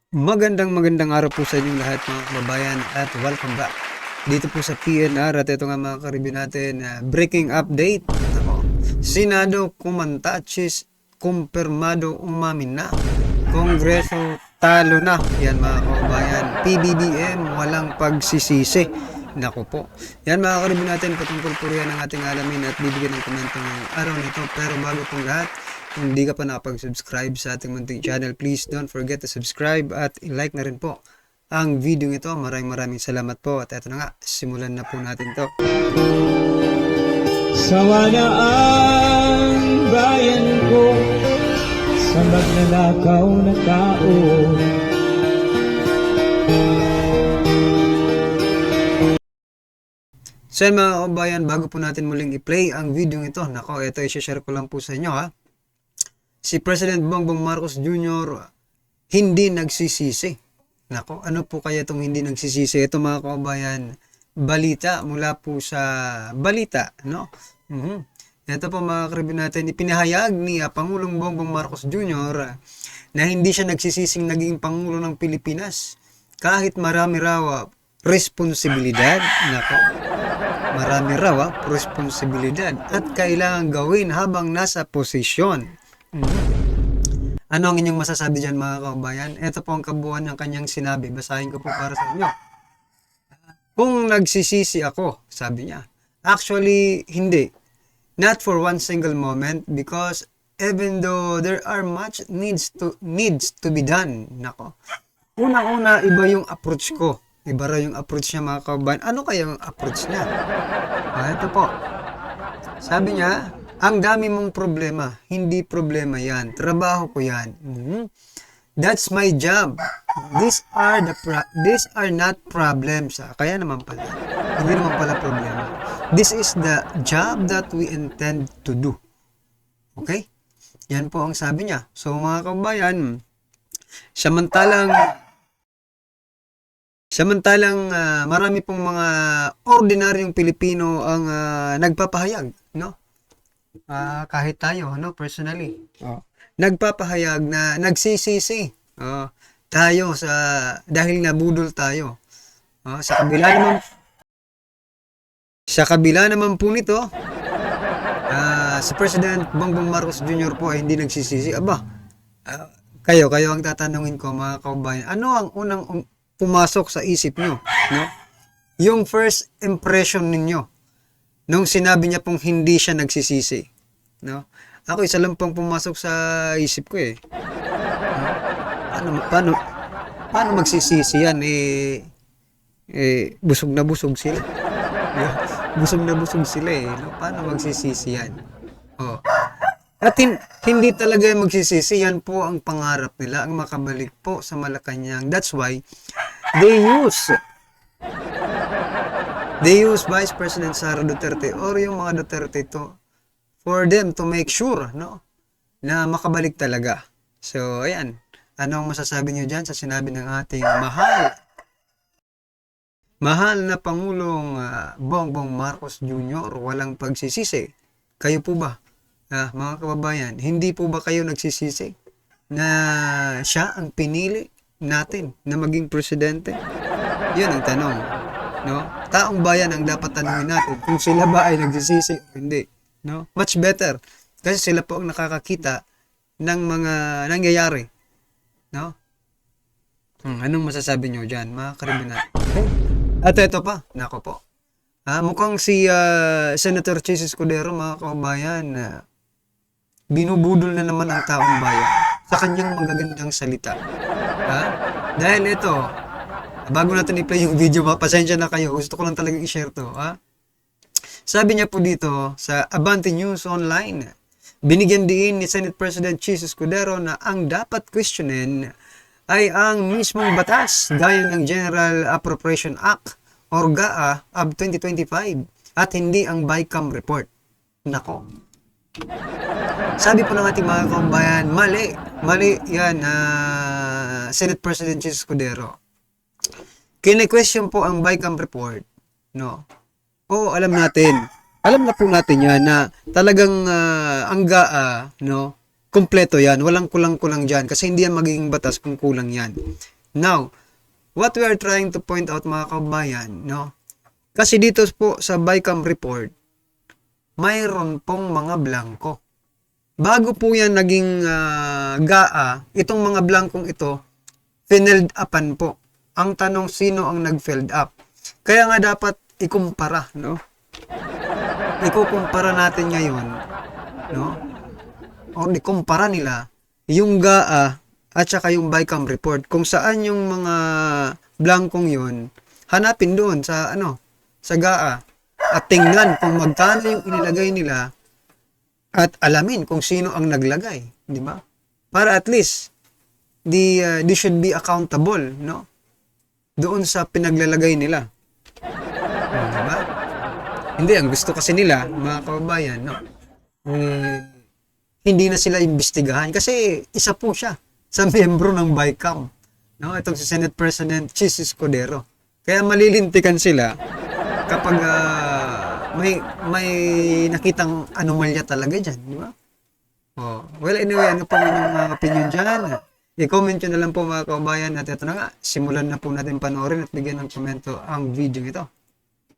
Magandang araw po sa inyong lahat mga kababayan at welcome back dito po sa PNR at ito nga mga karibin natin breaking update. Ako, Senado kumanta, kumpirmado umamin na, Kongreso talo na. Yan mga kababayan, PBBM walang pagsisisi. Nako po. Yan mga karibin natin, patungkol po riyan ang ating alamin at bibigyan ng komento ng araw nito. Pero bago pong lahat, kung hindi ka pa nakapag-subscribe sa ating munting channel, please don't forget to subscribe at i-like na rin po ang video ito. Maraming salamat po. At eto na nga, simulan na po natin to. Sawa na ang bayan ko sa magnanakaw na tao. So yan mga kabayan, bago po natin muling i-play ang video ito, nako, ito i-share ko lang po sa inyo ha. Si President Bongbong Marcos Jr. hindi nagsisisi. Nako, ano po kaya itong hindi nagsisisi? Ito mga kabayan, balita mula po sa balita, no? Ito po mga karibin natin, ipinahayag ni Pangulong Bongbong Marcos Jr. Na hindi siya nagsisising naging Pangulo ng Pilipinas kahit marami raw responsibilidad, nako, marami raw responsibilidad at kailangan gawin habang nasa posisyon. Ano ang inyong masasabi dyan mga kababayan? Ito po ang kabuuan ng kanyang sinabi. Basahin ko po para sa inyo. Kung nagsisisi ako, sabi niya. Actually, hindi. Not for one single moment because even though there are much needs to be done. Nako. Una-una, iba yung approach ko. Iba raw yung approach niya mga kababayan. Ano kaya yung approach niya? Ito po. Sabi niya, ang dami mong problema. Hindi problema yan. Trabaho ko yan. That's my job. These are not problems. Kaya naman pala. Hindi naman pala problema. This is the job that we intend to do. Okay? Yan po ang sabi niya. So mga kababayan, samantalang marami pong mga ordinaryong Pilipino ang nagpapahayag, no? Kahit tayo, no, personally, nagpapahayag na nagsisisi tayo dahil nabudol tayo. Sa kabila naman po nito, si President Bongbong Marcos Jr. po ay hindi nagsisisi. Kayo ang tatanungin ko mga kababayan, ano ang unang pumasok sa isip nyo, no? Yung first impression ninyo nung sinabi niya pong hindi siya nagsisisi, no? Ako isa lang pong pumasok sa isip ko eh. No? Paano magsisisi yan? Busog na busog sila. Busog na busog sila eh. No? Paano magsisisi yan? At hindi talaga magsisisi. Yan po ang pangarap nila, ang makabalik po sa Malacanang. That's why they use Vice President Sara Duterte or yung mga Duterte to for them to make sure, no, na makabalik talaga. So, ayan. Anong masasabi niyo dyan sa sinabi ng ating mahal na Pangulong Bongbong Marcos Jr. Walang pagsisisi. Kayo po ba, mga kababayan, hindi po ba kayo nagsisisi na siya ang pinili natin na maging presidente? Yun ang tanong, no? Taong bayan ang dapat tanungin natin kung sila ba ay nagsisisi o hindi, no? Much better kasi sila po ang nakakakita ng mga nangyayari, no? Anong masasabi nyo dyan, mga karibinat? At ito pa, nako po. Mukhang si Senator Chis Escudero, mga kababayan, binubudol na naman ang taong bayan sa kanyang magagandang salita. Dahil ito, bago natin i-play yung video, pasensya na kayo, gusto ko lang talagang i-share to. Sabi niya po dito sa Abante News Online, binigyan din ni Senate President Chis Escudero na ang dapat questionin ay ang mismong batas gaya ng General Appropriation Act or GAA of 2025 at hindi ang BICAM report. Nako. Sabi po ng ating mga kababayan, mali yan, Senate President Chis Escudero. Kine-question po ang BICAM report, no? Alam na po natin yan na talagang ang GAA, no, kompleto yan, walang kulang-kulang dyan kasi hindi yan magiging batas kung kulang yan. Now, what we are trying to point out mga kabayan, no? Kasi dito po sa BICAM report, mayroon pong mga blanco. Bago po yan naging GAA, itong mga blankong ito, filled upan po. Ang tanong, sino ang nag-filled up? Kaya nga dapat ikumpara, no? Ikukumpara natin ngayon, no? O ikumpara nila yung GAA at saka yung BICAM report. Kung saan yung mga blankong yun, hanapin doon sa sa GAA at tingnan kung magkano yung inilagay nila at alamin kung sino ang naglagay, di ba? Para at least they should be accountable, no? Doon sa pinaglalagay nila. Di ba? Hindi, ang gusto kasi nila, mga kababayan, no? Hindi na sila imbestigahan kasi isa po siya sa miyembro ng BICAM, no? Itong si Senate President Chis Escudero. Kaya malilintikan sila kapag may nakitang anomalya talaga dyan, di ba? Oh, well, anyway, ano po inyong opinion dyan? I-comment nyo na lang po mga kababayan at ito na nga, simulan na po natin panoorin at bigyan ng komento ang video ito.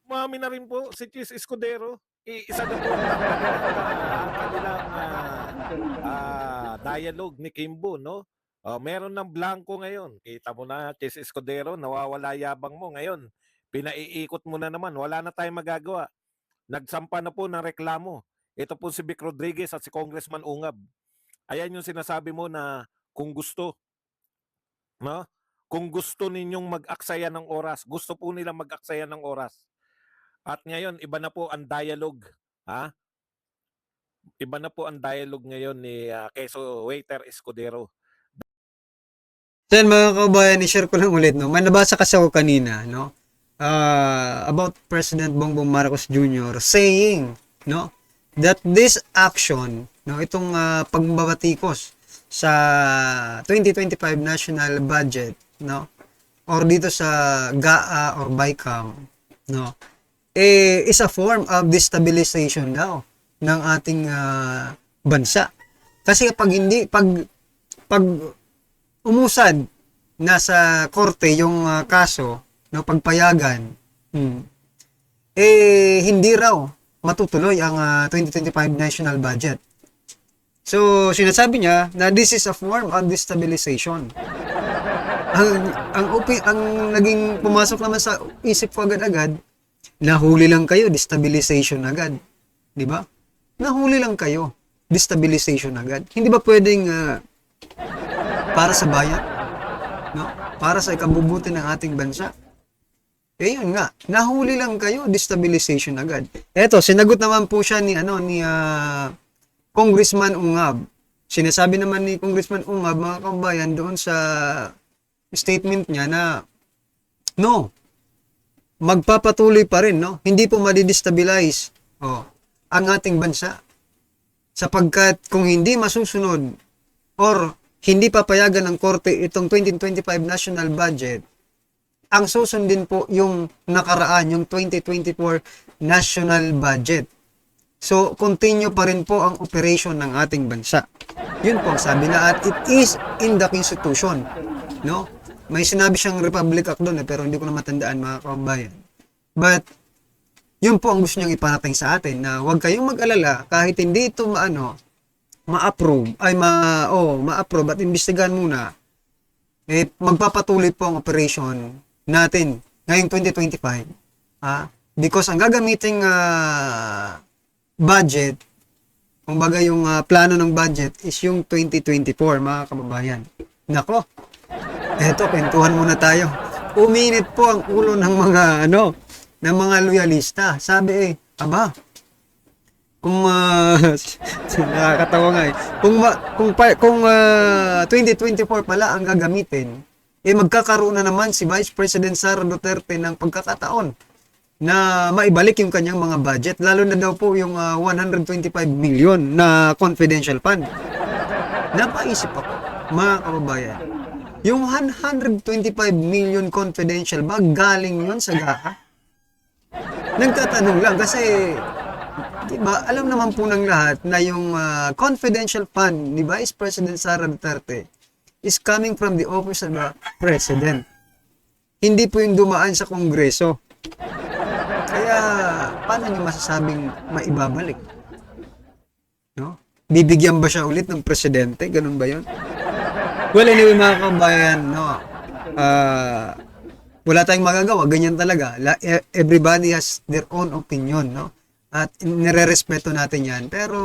Umami na rin po si Chis Escudero. Isa na po ang kanilang dialogue ni Kimbo, no? Meron ng blanco ngayon. Kita mo na, Chis Escudero, nawawala yabang mo ngayon. Pinaiikot mo na naman, wala na tayong magagawa. Nagsampa na po ng reklamo. Ito po si Vic Rodriguez at si Congressman Ungab. Ayan yung sinasabi mo na kung gusto, no? Kung gusto ninyong mag-aksaya ng oras, gusto po nila mag-aksaya ng oras. At ngayon, iba na po ang dialogue. Ha? Iba na po ang dialogue ngayon ni Quezon Waiter Escudero. Then mga kababayan, i-share ko lang ulit, no? May nabasa kasi ako kanina, no? About President Bongbong Marcos Jr. saying, no, that this action, no, itong pagbabatikos sa 2025 national budget, no, or dito sa GAA or BICAM, no, is a form of destabilization daw ng ating bansa. Kasi pag umusad nasa korte yung kaso, no, pagpayagan, hindi raw matutuloy ang 2025 national budget. So, sinasabi niya na this is a form of destabilization. Ang naging pumasok naman sa isip ko agad-agad, nahuli lang kayo, destabilization agad. Di ba? Nahuli lang kayo, destabilization agad. Hindi ba pwedeng para sa bayan? No? Para sa ikabubuti ng ating bansa? Eh yun nga, nahuli lang kayo, destabilization agad. Eto, sinagot naman po siya ni Congressman Ungab. Sinasabi naman ni Congressman Ungab, mga kabayan, doon sa statement niya na no, magpapatuloy pa rin, no? Hindi po madidestabilize ang ating bansa. Sapagkat kung hindi masusunod or hindi papayagan ng korte itong 2025 national budget, ang susundin po yung nakaraan, yung 2024 national budget. So, continue pa rin po ang operation ng ating bansa. Yun po ang sabi na, at it is in the Constitution. No? May sinabi siyang Republic Act doon, pero hindi ko na matandaan, mga kababayan. But, yun po ang gusto niyang iparating sa atin, na huwag kayong mag-alala, kahit hindi ito ma-approve at imbestigahan muna, magpapatuloy po ang operation natin ngayong 2025. Because ang gagamiting budget, kumbaga yung plano ng budget is yung 2024, mga kababayan. Nako, eto, kwentuhan muna tayo. Uminit po ang ulo ng mga loyalista. Sabi kung nakakatawa nga kung 2024 pala ang gagamitin, magkakaroon na naman si Vice President Sara Duterte ng pagkakataon na maibalik yung kanyang mga budget, lalo na daw po yung 125 million na confidential fund. Napaisip ako, mga kababayan, yung 125 million confidential ba galing yun sa GAA? Nagtatanong lang kasi diba, alam naman po ng lahat na yung confidential fund ni Vice President Sara Duterte is coming from the office of the President. Hindi po yung dumaan sa Kongreso. Kaya, paano niyo masasabing maibabalik? No? Bibigyan ba siya ulit ng Presidente? Ganun ba yun? Well, anyway mga kabayan, no? Wala tayong magagawa, ganyan talaga. Everybody has their own opinion, no? At nire-respeto natin yan. Pero,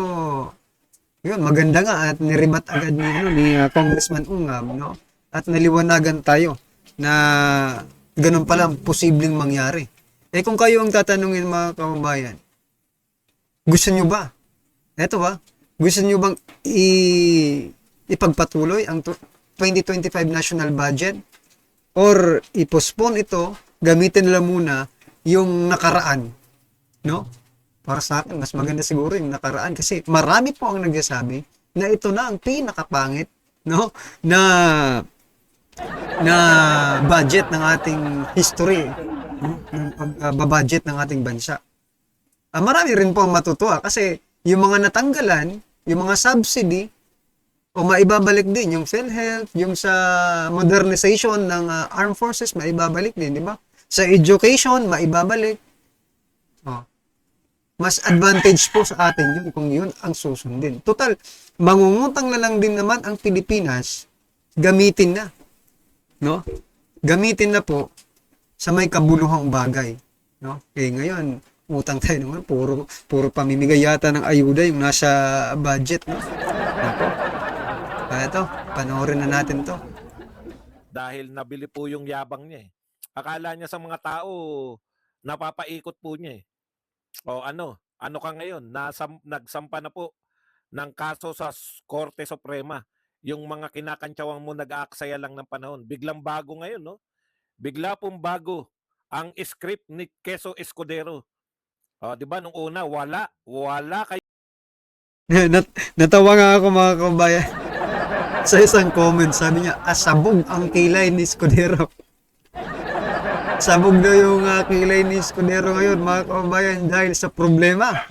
yun, maganda nga at niribat agad ni Congressman Ungab, no? At naliwanagan tayo na ganun pala ang posibleng mangyari. Eh kung kayo ang tatanungin mga kababayan, gusto nyo ba? Eto ba? Gusto nyo bang ipagpatuloy ang 2025 national budget? Or i-postpone ito, gamitin nila muna yung nakaraan. No? Para sa akin, mas maganda siguro yung nakaraan. Kasi marami po ang nagsasabi na ito na ang pinakapangit, no? Na budget ng ating history, no? Ng pagbabudget ng ating bansa. Marami rin po ang matutuwa kasi yung mga natanggalan, yung mga subsidy, o maibabalik din yung PhilHealth, yung sa modernization ng armed forces, maibabalik din, di ba? Sa education, maibabalik. Mas advantage po sa atin yun kung yun ang susundin. Total, mangungutang na lang din naman ang Pilipinas, gamitin na. No? Gamitin na po sa may kabuluhang bagay. No? Eh ngayon, utang tayo naman, puro pamimigay yata ng ayuda yung nasa budget. No? Nako. Ito, panoorin na natin to. Dahil nabili po yung yabang niya eh. Akala niya sa mga tao, napapaikot po niya eh. O ano ka ngayon? Nagsampa na po ng kaso sa Korte Suprema. Yung mga kinakantsawang mo nag-aaksaya lang ng panahon. Biglang bago ngayon, no? Bigla pong bago ang script ni Quezon Escudero. O, di ba nung una, wala kayo. Natawa nga ako mga kabayan. Sa isang comment, sabi niya, sabog ang kilay ni Escudero. Sabog daw yung kilay ni Escudero ngayon, mga kabayan, dahil sa problema.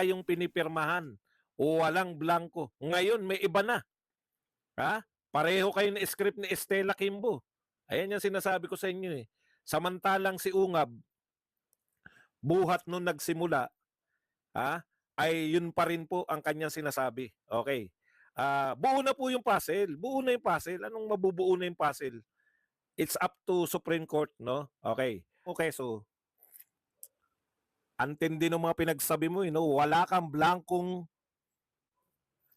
Yung pinipirmahan. Walang blanco. Ngayon, may iba na. Ha? Pareho kayo na script ni Estela Kimbo. Ayan yung sinasabi ko sa inyo eh. Samantalang si Ungab, buhat nung nagsimula, ay yun pa rin po ang kanyang sinasabi. Okay. Buo na po yung puzzle. Buo na yung puzzle. Anong mabubuo na yung puzzle? It's up to Supreme Court, no? Okay. Okay, so antindi ng mga pinagsabi mo, no? Wala kang blankong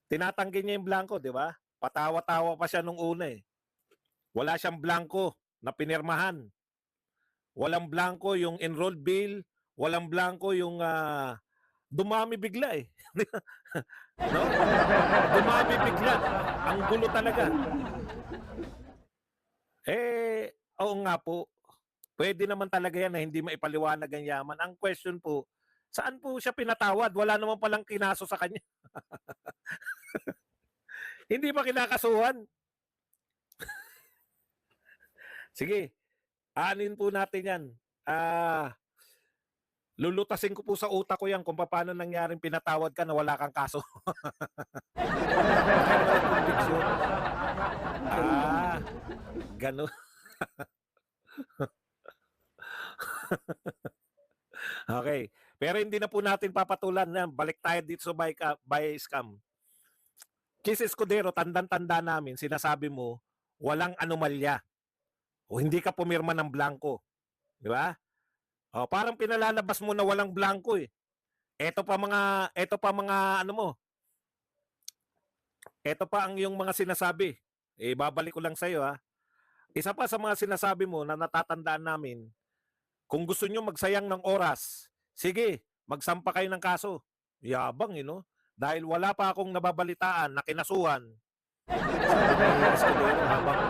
tinatanggi niya yung blanco, di ba? Patawa-tawa pa siya nung una eh. Wala siyang blanco na pinirmahan. Walang blanco yung enrolled bill, walang blanco yung dumami bigla eh. No? Dumami bigla. Ang gulo talaga. Oo nga po. Pwede naman talaga yan na hindi maipaliwanag ang yaman. Ang question po, saan po siya pinatawad? Wala naman palang kinaso sa kanya. Hindi ba kinakasuhan? Sige, aanin po natin yan. Lulutasin ko po sa utak ko yan kung paano nangyaring pinatawad ka na wala kang kaso. Gano'n. Okay. Pero hindi na po natin papatulan na. Balik tayo dito sa buy scam. Kiss Escudero, tandang-tanda namin, sinasabi mo, walang anomalya. O hindi ka pumirma ng blanco. Di ba? O, parang pinalalabas mo na walang blanco eh. Ito pa mga ano mo. Ito pa ang yung mga sinasabi. Babalik ko lang sa iyo ha. Isa pa sa mga sinasabi mo na natatandaan namin, kung gusto nyo magsayang ng oras, sige, magsampa kayo ng kaso. Yabang, no? Dahil wala pa akong nababalitaan na kinasuhan. Sabi ni Escudero habang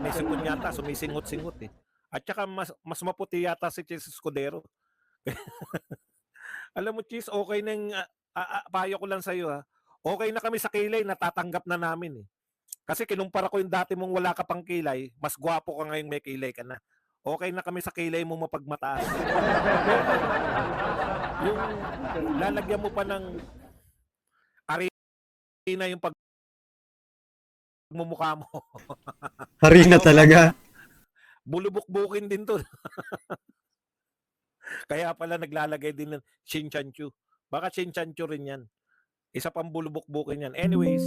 may sipon yata, sumisingot-singot eh. At saka mas maputi yata si Chis Escudero. Alam mo, Chis, okay na yung, payo ko lang sa'yo ha. Okay na kami sa kilay, natatanggap na namin eh. Kasi kinumpara ko yung dati mong wala ka pang kilay, mas gwapo ka ngayon may kilay ka na. Okay na kami sa kilay mo mapagmataas. Yung lalagyan mo pa ng arena yung mumukha mo. Harina talaga. Bulubok-bukin din to. Kaya pala naglalagay din ng Shinchanchu. Baka Shinchanchu rin yan. Isa pang bulubok-bukin yan. Anyways,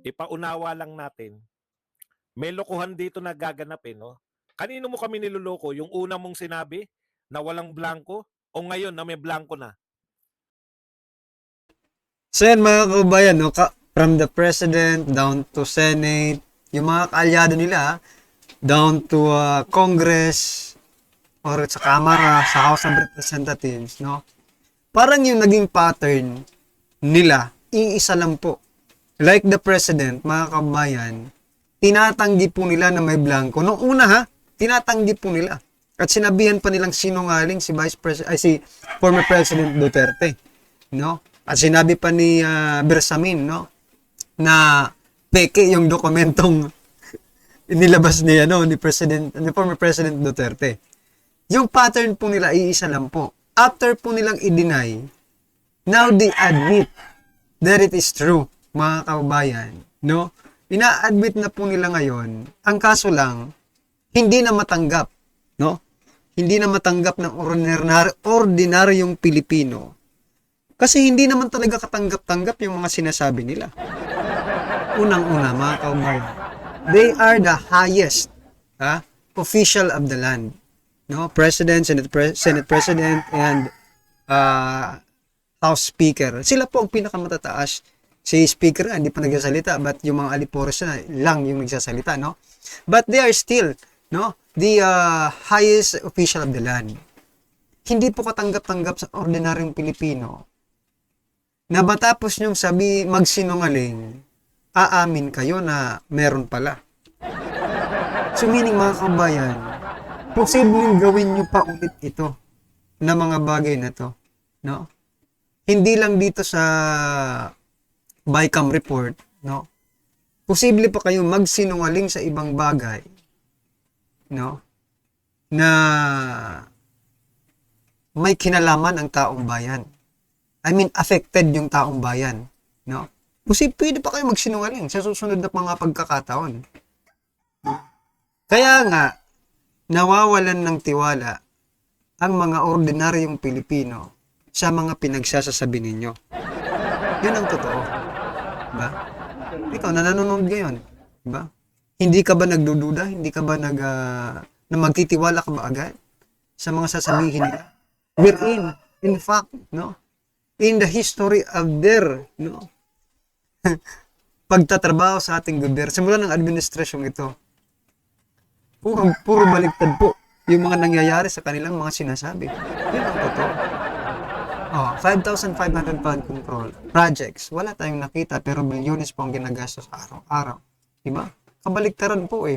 ipaunawa lang natin. May lokohan dito na gaganap no? Kanino mo kami niloloko? Yung una mong sinabi na walang blanco o ngayon na may blanco na? So yan mga kababayan, no? From the President down to Senate, yung mga kaalyado nila, down to Congress, or sa Kamara, sa House of Representatives, no? Parang yung naging pattern nila, iisa lang po. Like the President, mga kababayan, tinatanggi po nila na may blanco. Noong una tinatanggi po nila. At sinabihan pa nilang sinungaling si si former President Duterte, no? At sinabi pa ni Bersamin, no, na peke yung dokumentong inilabas ni former President Duterte. Yung pattern po nila iisa lang po. After po nilang i-deny, now they admit that it is true, mga kababayan, no? Ina-admit na po nila ngayon. Ang kaso lang, hindi na matanggap, no? Hindi na matanggap ng ordinaryong Pilipino. Kasi hindi naman talaga katanggap-tanggap yung mga sinasabi nila. Unang-una, mga kababayan, they are the highest official of the land. No, President, Senate President, and House Speaker. Sila po ang pinakamatataas. Si Speaker hindi pa nagsasalita, but yung mga aliporos na lang yung nagsasalita, no? But they are still, no, the highest official of the land. Hindi po katanggap-tanggap sa ordinaryong Pilipino na matapos nyong magsinungaling, aamin kayo na meron pala. So meaning, mga kabayan, posibleng gawin nyo pa ulit ito na mga bagay na to, no? Hindi lang dito sa BICAM report, no? Posible pa kayong magsinungaling sa ibang bagay, no? Na may kinalaman ang taong bayan. I mean, affected yung taong bayan, no? Pwede pa kayo magsinungaling sa susunod na mga pagkakataon. Kaya nga, nawawalan ng tiwala ang mga ordinaryong Pilipino sa mga pinagsasasabi ninyo. Yun ang totoo. Diba? Ikaw na nanonood ngayon. Diba? Hindi ka ba nagdududa? Hindi ka ba na magtitiwala ka ba agad sa mga sasabihin nila? Wherein, in fact, no? In the history of their, no? Pagtatrabaho sa ating gobyerno, simula ng administrasyong ito, puro baliktad po yung mga nangyayari sa kanilang mga sinasabi. Yun ang totoo. 5,500 flood control projects. Wala tayong nakita pero bilyones po ang ginagastos araw-araw. Diba? Kabaliktaran po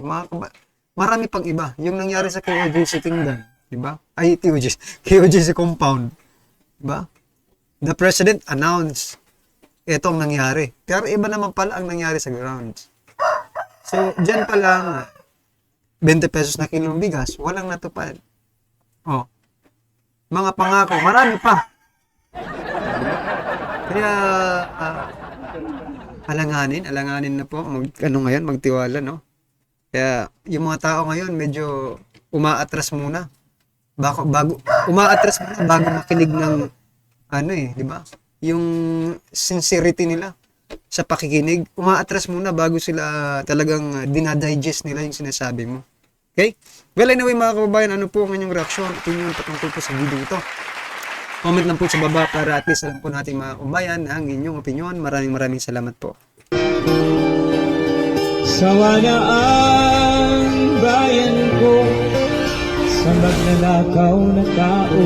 marami pang iba. Yung nangyari sa KOJC Kingdom. Diba? Ay, KOJC compound. Diba? The President announced ito ang nangyari. Pero iba naman pala ang nangyari sa grounds. So, dyan pa lang 20 pesos na kilong bigas, walang natupad. Mga pangako, marami pa. Kaya, alanganin na po, magtiwala, no? Kaya, yung mga tao ngayon, medyo umaatras muna. Umaatras muna bago makinig ng, di ba? Yung sincerity nila sa pakikinig, umaatras muna bago sila talagang dinadigest nila yung sinasabi mo. Okay? Well, anyway mga kababayan, ano po ang inyong reaksyon, opinion patungkol po sa video ito? Comment lang po sa baba para at least alam po natin mga kababayan ang inyong opinion. Maraming salamat po. Sawa na ang bayan ko sa magnanakaw na tao.